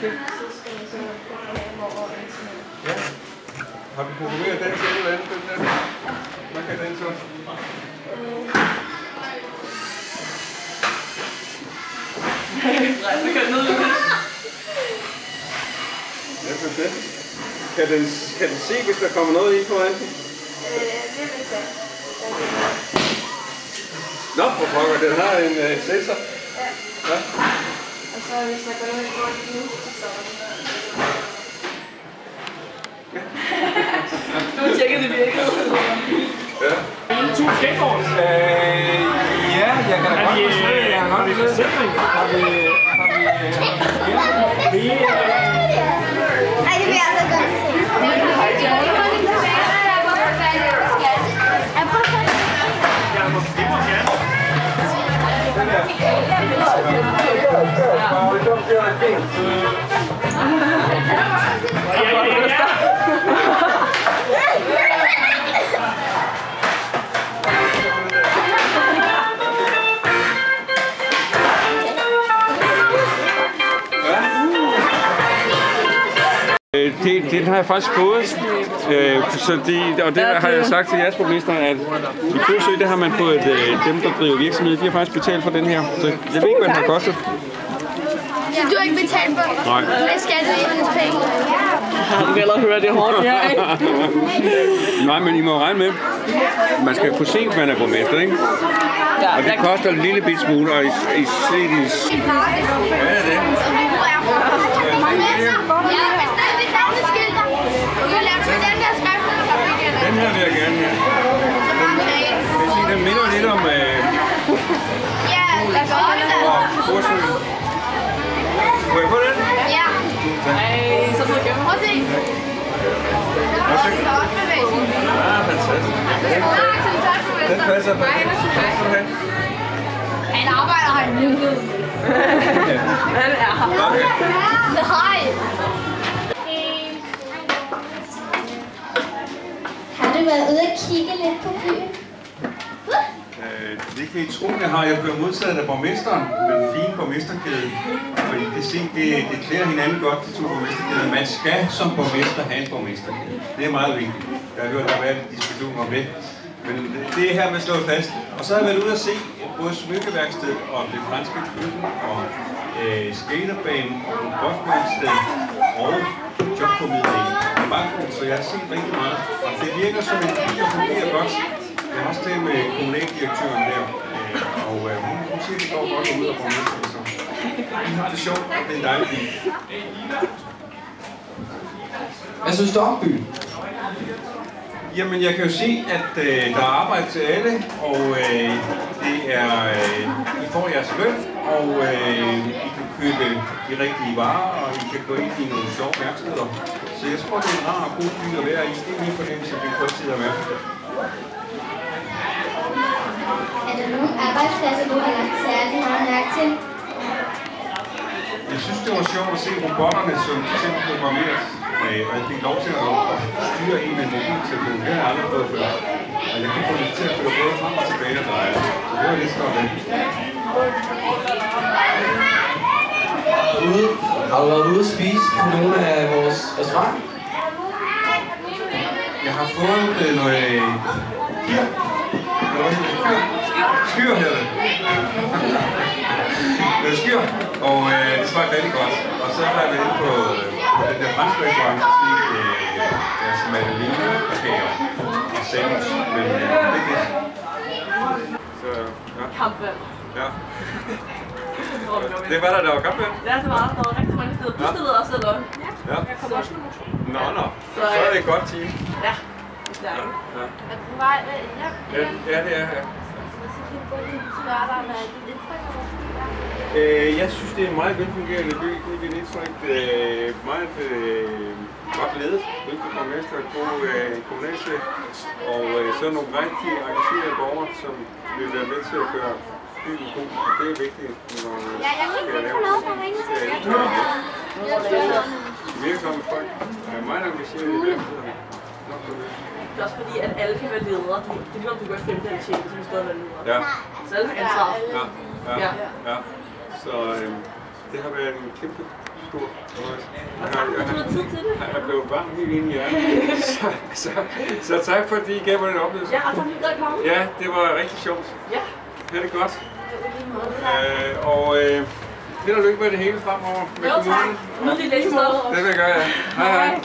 Okay. Ja. Har vi programmeret den til eller andet? Den der? Hvad kan den så? Ja, fantastisk. Kan den se, hvis der kommer noget i foran den? Det vil jeg. Nå, for pokker, den har en sensor. Ja. Og så hvis der går noget i foran nu, så stopper den. Du har tjekket det virkede. Ja. To skateboards. Ja, jeg kan da godt forstå. Har vi forsikring? Har vi... Ej, det vil jeg altså godt se. Den har jeg faktisk fået, og det har jeg sagt til Jasper-ministeren, at i Furesø, der har man fået dem, der driver virksomhed, de har faktisk betalt for den her. Så jeg ved ikke, hvad den har kostet. Du har ikke betalt for den? Nej. Hvad skal du i hendes penge? Du vil hellere høre det hårdt, ja, ikke? Nej, men I må regne med, man skal kunne se, at man er borgmester, ikke? Ja, og det koster en lille bit smule, og I ser de... Hvad er det? Den her vil jeg gerne have. Den minder lidt om... Ja, lad os holde den. Furesø. Må jeg få den? Ja. Ej, så skal jeg Prøv at se. Ah, fantastisk. Den passer på. Han arbejder her i nyhed. Han er her. Okay. Hej. Har du været ude og kigge lidt på byen? Det kan I tro, jeg har. Jeg blev modtaget af borgmesteren med den fine borgmesterkæde. Og I kan se, det klæder hinanden godt, de to borgmesterkæder. Man skal som borgmester have en borgmesterkæde. Det er meget vigtigt. Jeg har hørt, der har været en diskussion om det. Men det er her, man slår fast. Og så har jeg været ude at se både smykkeværksted og det franske køkken og skaterbanen og golfværksted og jobformidling og banken. Så jeg har set rigtig meget. Og det virker som en bil, der fungerer godt. Jeg har også talt med kommunaldirektøren der, og hun siger, at det går godt ud og borgmesteren. Så vi har det sjovt, og det er en dejlig by. Hvad synes du om byen? Jamen, jeg kan jo se, at der er arbejde til alle, og det er, I får jeres løn, og I kan købe de rigtige varer, og I kan gå ind i nogle sjove værksteder. Så jeg tror, det er en rar og god by at være i. Det er min fornemmelse, at det er kort tid at være. Er der nogle arbejdspladser, du har lagt særlig meget mærke til? Jeg synes, det var sjovt at se robotterne, som de selv programmeret. Og jeg fik lov til at styre en med en mobiltelefon. Det har jeg aldrig prøvet før. Og jeg kan få det til at føre både frem og tilbage og dreje. Så det var lidt skønt af. Har du været ude at spise på nogle af vores restauranter? Jeg har fået noget skyr her. Noget skyr, og det smagte rigtig godt. Og så har jeg været inde på den der franske restaurant, deres madeleine-kager og sandwich. Men det er det. Så, ja. Kampvand. Ja. Det var der var kampvand? Ja, det var der. Rigtig mange steder. Du stillede også eller? Ja. Jeg kommer også nummer 2. Nå. Så er det et godt team. Ja. Ja. Er du vej hjem? Ja, det er her. Spørger dig, hvad er dit indtryk af vores by? Jeg synes, det er en meget velfungerende by. Det er mit indtryk. Meget godt ledet. Dygtig borgmester, god kommunalchef. Og så nogle rigtig engagerede borgere, som vil være med til at gøre byen god. Og det er vigtigt, når Ja, jeg kan ikke få noget på ringen til. Virksomme folk er meget engagerede i virksomheden. Det er også fordi, at alle kan være ledere. Det er lige om du gør 5. eller 6. så kan du stadig være leder. Ja. Så alle har ansvar. Ja. Så det har været en kæmpe sgu. Og tak, at du har tid til det. Jeg blev varm helt ind i hjertet. Så tak fordi I gav mig den oplevelse. Ja, og tak fordi du kom. Ja, det var rigtig sjovt. Ja. Ha' det godt. Held og lykke med det hele fremover med Jo, tak. kommunen. Nu er det længst op. Det vil jeg gøre, ja. Hej hej.